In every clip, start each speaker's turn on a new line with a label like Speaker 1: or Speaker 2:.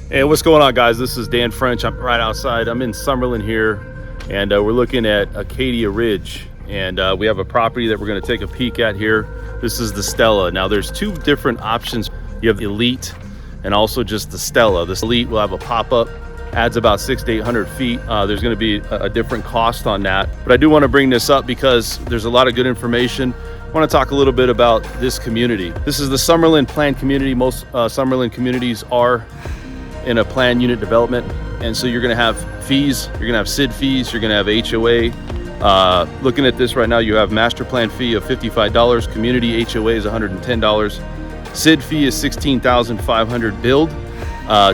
Speaker 1: Hey, what's going on, guys? This is Dan French. I'm right outside. I'm in Summerlin here, and we're looking at Acadia Ridge, and we have a property that we're going to take a peek at here. This is the Estella. Now, there's two different options. You have the Elite and also just the Estella. This Elite will have a pop-up, adds about 600 to 800 feet. There's going to be a different cost on that, but I do want to bring this up because there's a lot of good information. I want to talk a little bit about this community. This is the Summerlin planned community. Most Summerlin communities are in a planned unit development, and so you're going to have fees, you're going to have SID fees, you're going to have HOA. Looking at this right now, you have master plan fee of $55, community HOA is $110, SID fee is $16,500 billed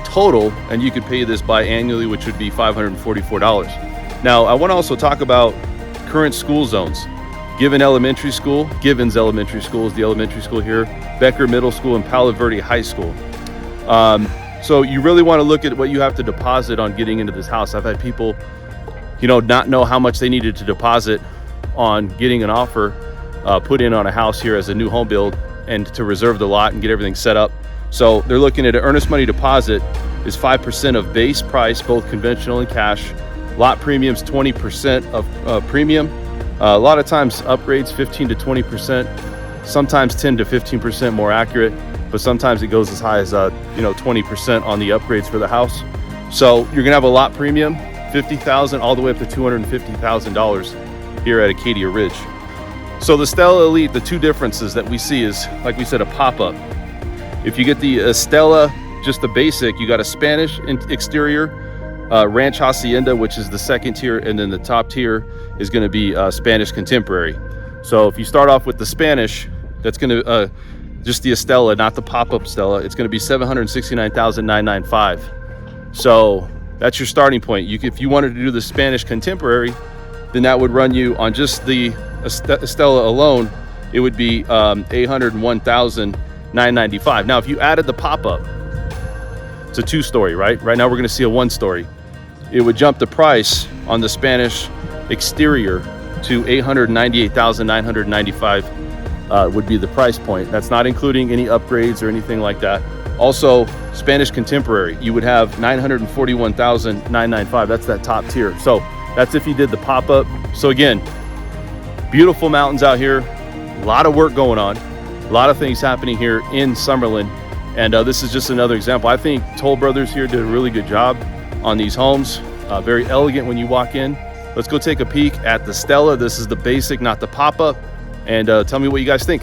Speaker 1: total, and you could pay this biannually, which would be $544. Now, I want to also talk about current school zones. Givens Elementary School is the elementary school here, Becker Middle School, and Palo Verde High School. So you really want to look at what you have to deposit on getting into this house. I've had people, not know how much they needed to deposit on getting an offer put in on a house here as a new home build and to reserve the lot and get everything set up. So they're looking at an earnest money deposit is 5% of base price, both conventional and cash. Lot premiums 20% of premium. A lot of times upgrades 15 to 20%, sometimes 10 to 15% more accurate, but sometimes it goes as high as 20% on the upgrades for the house. So you're gonna have a lot premium, $50,000 all the way up to $250,000 here at Acadia Ridge. So the Estella Elite, the two differences that we see is, like we said, a pop-up. If you get the Estella, just the basic, you got a Spanish exterior, Ranch Hacienda, which is the second tier, and then the top tier is gonna be Spanish Contemporary. So if you start off with the Spanish, that's gonna, just the Estella, not the pop-up Estella, it's going to be $769,995. So that's your starting point. If you wanted to do the Spanish Contemporary, then that would run you on just the Estella alone, it would be $801,995. Now, if you added the pop-up, it's a two-story, right? Right now we're going to see a one-story. It would jump the price on the Spanish exterior to $898,995. Would be the price point. That's not including any upgrades or anything like that. Also, Spanish Contemporary, you would have $941,995. That's that top tier. So that's if you did the pop-up. So again, beautiful mountains out here, a lot of work going on, a lot of things happening here in Summerlin. And this is just another example. I think Toll Brothers here did a really good job on these homes. Very elegant when you walk in. Let's go take a peek at the Estella. This is the basic, not the pop-up. And tell me what you guys think.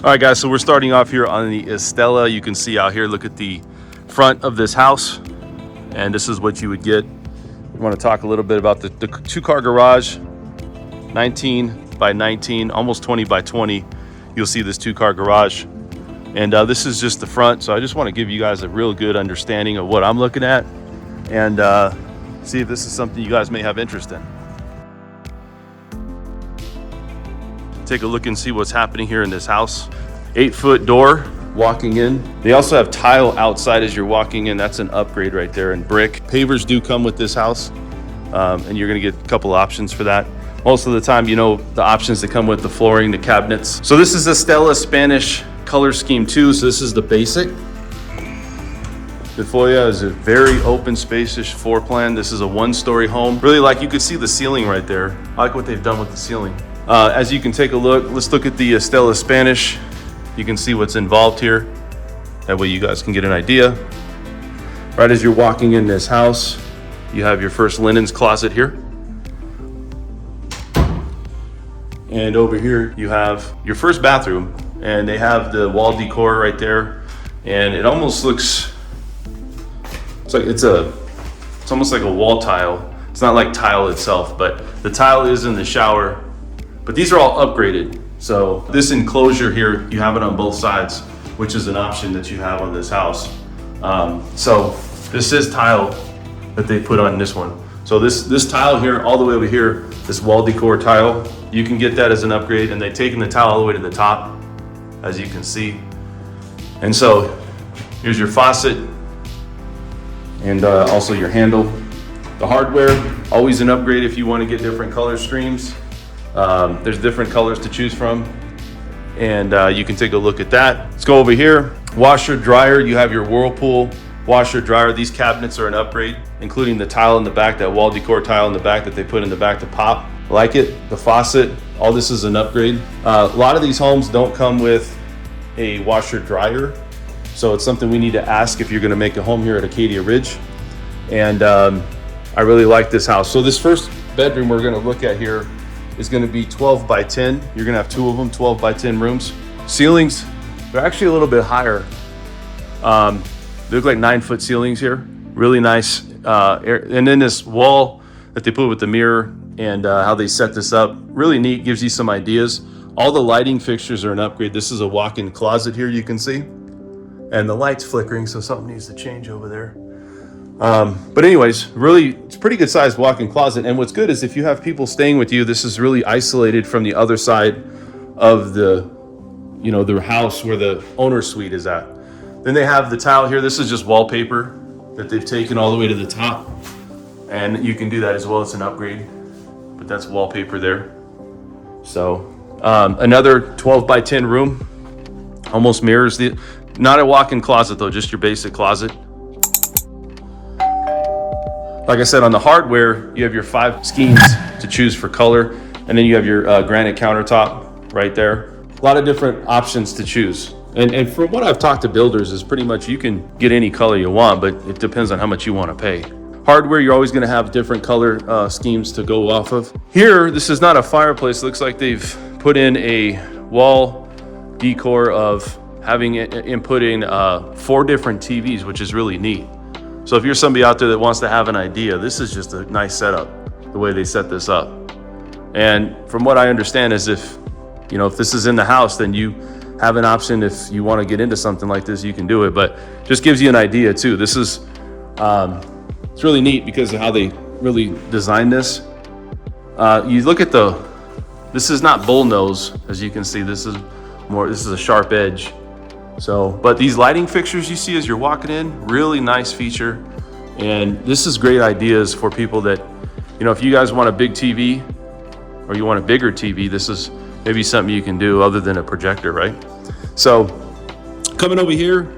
Speaker 1: All right, guys, so we're starting off here on the Estella. You can see out here, look at the front of this house, and this is what you would get. We want to talk a little bit about the two-car garage, 19 by 19, almost 20 by 20. You'll see this two-car garage, and this is just the front. So I just want to give you guys a real good understanding of what I'm looking at, and see if this is something you guys may have interest in. Take a look and see what's happening here in this house. 8-foot door walking in. They also have tile outside as you're walking in. That's an upgrade right there, and brick. Pavers do come with this house, and you're gonna get a couple options for that. Most of the time, the options that come with the flooring, the cabinets. So this is the Estella Spanish color scheme too. So this is the basic. The foyer is a very open, spacious floor plan. This is a one-story home. Really, you could see the ceiling right there. I like what they've done with the ceiling. As you can take a look, let's look at the Estella Spanish. You can see what's involved here. That way you guys can get an idea. Right as you're walking in this house, you have your first linens closet here. And over here, you have your first bathroom, and they have the wall decor right there. And it almost looks, it's almost like a wall tile. It's not like tile itself, but the tile is in the shower. But these are all upgraded. So this enclosure here, you have it on both sides, which is an option that you have on this house. So this is tile that they put on this one. So this tile here, all the way over here, this wall decor tile, you can get that as an upgrade, and they've taken the tile all the way to the top, as you can see. And so here's your faucet, and also your handle. The hardware, always an upgrade if you want to get different color streams. There's different colors to choose from, and you can take a look at that. Let's go over here. Washer, dryer, you have your Whirlpool washer, dryer. These cabinets are an upgrade, including the tile in the back, that wall decor tile in the back that they put in the back to pop. Like it. The faucet, all this is an upgrade. A lot of these homes don't come with a washer dryer, so it's something we need to ask if you're going to make a home here at Acadia Ridge. And I really like this house. So this first bedroom we're going to look at here is going to be 12 by 10. You're going to have two of them, 12 by 10 rooms. Ceilings, they're actually a little bit higher. They look like 9-foot ceilings here. Really nice. And then this wall that they put with the mirror and how they set this up, really neat, gives you some ideas. All the lighting fixtures are an upgrade. This is a walk-in closet here, you can see. And the light's flickering, so something needs to change over there. But anyways, really, it's a pretty good sized walk-in closet. And what's good is if you have people staying with you, this is really isolated from the other side of the house where the owner's suite is at. Then they have the tile here. This is just wallpaper that they've taken all the way to the top. And you can do that as well. It's an upgrade, but that's wallpaper there. So another 12 by 10 room, almost mirrors not a walk-in closet though, just your basic closet. Like I said, on the hardware, you have your 5 schemes to choose for color, and then you have your granite countertop right there. A lot of different options to choose. And from what I've talked to builders is pretty much you can get any color you want, but it depends on how much you want to pay. Hardware, you're always going to have different color schemes to go off of. Here, this is not a fireplace. It looks like they've put in a wall decor of inputting 4 different TVs, which is really neat. So if you're somebody out there that wants to have an idea, this is just a nice setup, the way they set this up. And from what I understand is if this is in the house, then you have an option. If you want to get into something like this, you can do it, but just gives you an idea too. This is, it's really neat because of how they really designed this. You look at this is not bullnose, as you can see. This is a sharp edge. So, but these lighting fixtures you see as you're walking in, really nice feature. And this is great ideas for people that, if you guys want a big TV or you want a bigger TV, this is maybe something you can do other than a projector, right? So coming over here,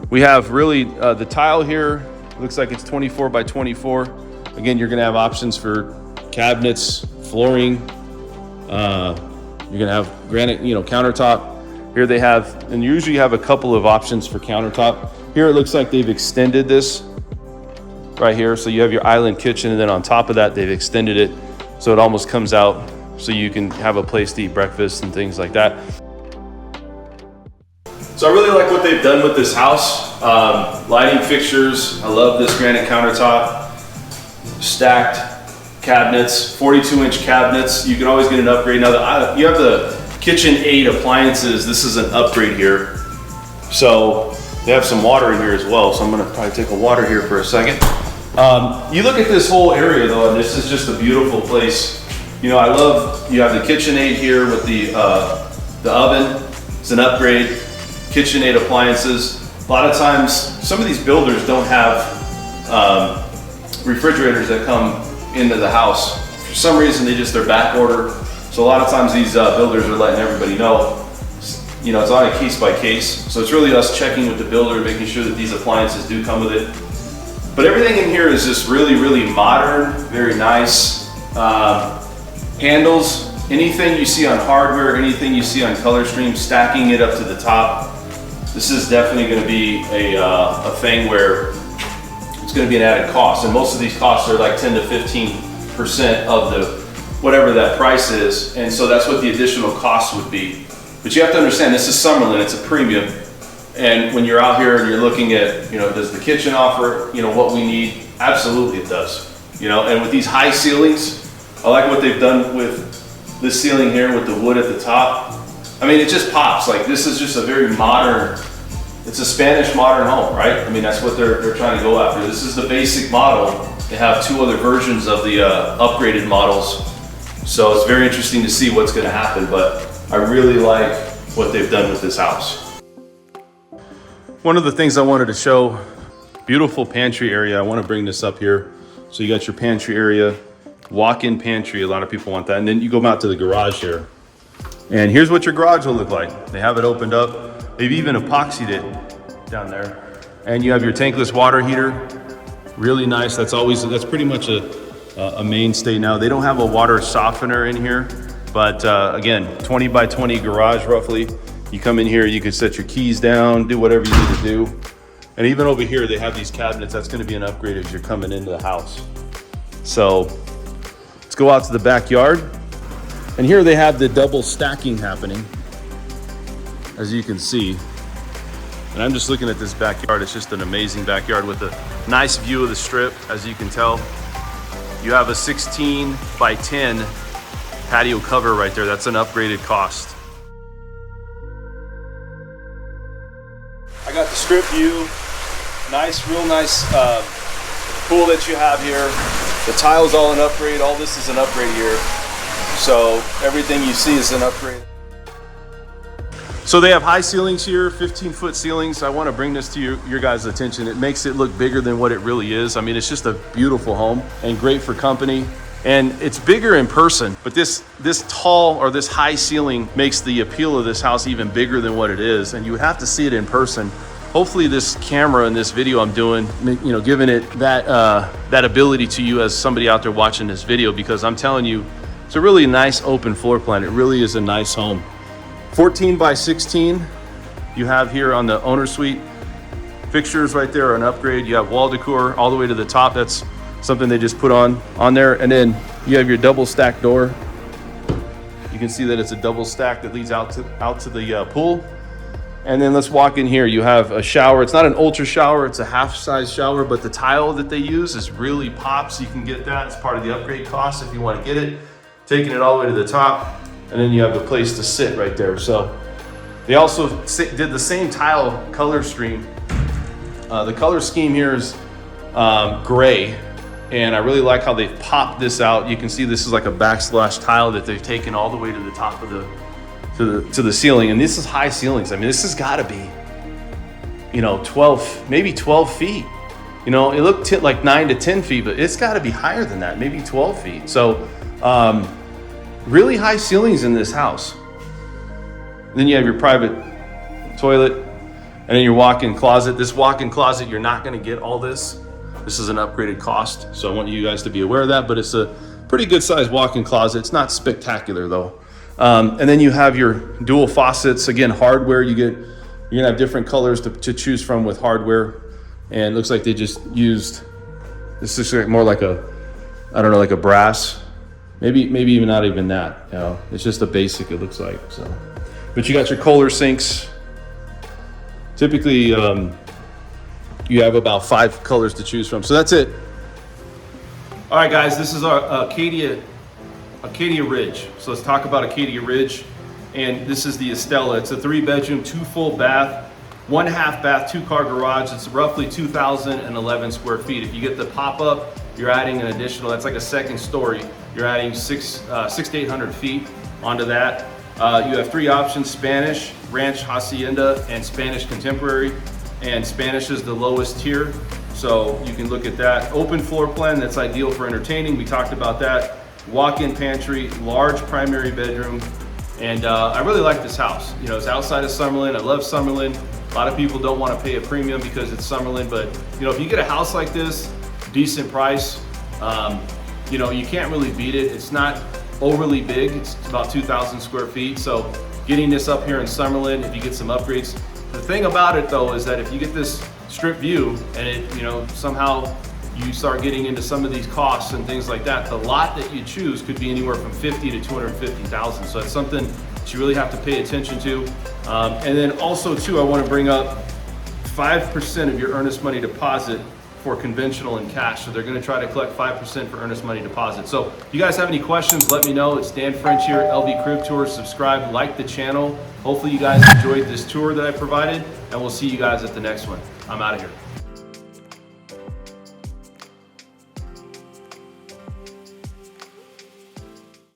Speaker 1: we have really the tile here. Looks like it's 24 by 24. Again, you're gonna have options for cabinets, flooring. You're gonna have granite, countertop. Here they have, and you usually have a couple of options for countertop. Here it looks like they've extended this right here. So you have your island kitchen, and then on top of that, they've extended it so it almost comes out so you can have a place to eat breakfast and things like that. So I really like what they've done with this house. Lighting fixtures, I love this granite countertop, stacked cabinets, 42-inch cabinets. You can always get an upgrade. Now you have the KitchenAid appliances. This is an upgrade here. So they have some water in here as well. So I'm gonna probably take a water here for a second. You look at this whole area though, and this is just a beautiful place. I love, you have the KitchenAid here with the oven. It's an upgrade. KitchenAid appliances. A lot of times, some of these builders don't have refrigerators that come into the house. For some reason, they're back order. So a lot of times these builders are letting everybody know, it's on a case by case. So it's really us checking with the builder, making sure that these appliances do come with it. But everything in here is just really, really modern, very nice. Handles, anything you see on hardware, anything you see on color stream, stacking it up to the top. This is definitely going to be a thing where it's going to be an added cost. And most of these costs are like 10 to 15% of the whatever that price is, and so that's what the additional cost would be. But you have to understand, this is Summerlin, it's a premium, and when you're out here and you're looking at, does the kitchen offer, what we need? Absolutely it does. And with these high ceilings, I like what they've done with this ceiling here with the wood at the top. I mean, it just pops. Like, this is just a very modern, it's a Spanish modern home, right? I mean, that's what they're trying to go after. This is the basic model They have 2 other versions of the upgraded models. So it's very interesting to see what's gonna happen, but I really like what they've done with this house. One of the things I wanted to show, beautiful pantry area. I wanna bring this up here. So you got your pantry area, walk-in pantry. A lot of people want that. And then you go out to the garage here. And here's what your garage will look like. They have it opened up. They've even epoxied it down there. And you have your tankless water heater. Really nice. That's pretty much a mainstay now. They don't have a water softener in here, but again, 20 by 20 garage roughly. You come in here, you can set your keys down, do whatever you need to do. And even over here, they have these cabinets. That's gonna be an upgrade as you're coming into the house. So let's go out to the backyard. And here they have the double stacking happening, as you can see. And I'm just looking at this backyard. It's just an amazing backyard with a nice view of the strip, as you can tell. You have a 16 by 10 patio cover right there. That's an upgraded cost. I got the strip view. Nice, real nice pool that you have here. The tile's all an upgrade. All this is an upgrade here. So everything you see is an upgrade. So they have high ceilings here, 15-foot ceilings. I want to bring this to your guys' attention. It makes it look bigger than what it really is. I mean, it's just a beautiful home and great for company. And it's bigger in person, but this tall or this high ceiling makes the appeal of this house even bigger than what it is. And you would have to see it in person. Hopefully this camera and this video I'm doing, you know, giving it that ability to you as somebody out there watching this video, because I'm telling you, it's a really nice open floor plan. It really is a nice home. 14 by 16 you have here on the owner suite. Fixtures right there are an upgrade. You have wall decor all the way to the top. That's something they just put on there. And then you have your double stack door. You can see that it's a double stack that leads out to the pool. And then let's walk in here. You have a shower. It's not an ultra shower, it's a half size shower, but the tile that they use is really pops. You can get that. It's part of the upgrade cost if you want to get it. Taking it all the way to the top. And then you have a place to sit right there. So they also did the same tile color scheme. The color scheme here is gray, and I really like how they've popped this out. You can see this is like a backslash tile that they've taken all the way to the top of to the ceiling. And this is high ceilings. I mean, this has got to be, you know, 12, maybe 12 feet. You know, it looked like 9 to 10 feet, but it's got to be higher than that, maybe 12 feet. So really high ceilings in this house. Then you have your private toilet, and then your walk-in closet. This walk-in closet, you're not going to get all this. This is an upgraded cost, so I want you guys to be aware of that, but it's a pretty good sized walk-in closet. It's not spectacular though. And then you have your dual faucets. Again, hardware. You're gonna have different colors to choose from with hardware. And it looks like they just used, this is more like a, I don't know, like a brass. Maybe even not even that, you know. It's just a basic, it looks like, so. But you got your Kohler sinks. Typically, you have about 5 colors to choose from. So that's it. All right, guys, this is our Acadia Ridge. So let's talk about Acadia Ridge. And this is the Estella. It's a 3-bedroom, 2 full bath, 1 half bath, 2-car garage. It's roughly 2,011 square feet. If you get the pop-up, you're adding an additional, that's like a second story. You're adding 600 to 800 feet onto that. You have 3 options: Spanish, Ranch Hacienda, and Spanish Contemporary. And Spanish is the lowest tier, so you can look at that. Open floor plan, that's ideal for entertaining. We talked about that. Walk-in pantry, large primary bedroom. And I really like this house. You know, it's outside of Summerlin. I love Summerlin. A lot of people don't want to pay a premium because it's Summerlin, but you know, if you get a house like this, decent price, you know, you can't really beat it. It's not overly big. It's about 2,000 square feet. So getting this up here in Summerlin, if you get some upgrades. The thing about it though is that if you get this strip view and it, you know, somehow you start getting into some of these costs and things like that, the lot that you choose could be anywhere from 50 to 250,000. So it's something that you really have to pay attention to. And then also too, I want to bring up 5% of your earnest money deposit for conventional and cash. So they're going to try to collect 5% for earnest money deposit. So if you guys have any questions, let me know. It's Dan French here, LV Crib Tours. Subscribe, like the channel. Hopefully you guys enjoyed this tour that I provided, and we'll see you guys at the next one. I'm out of here.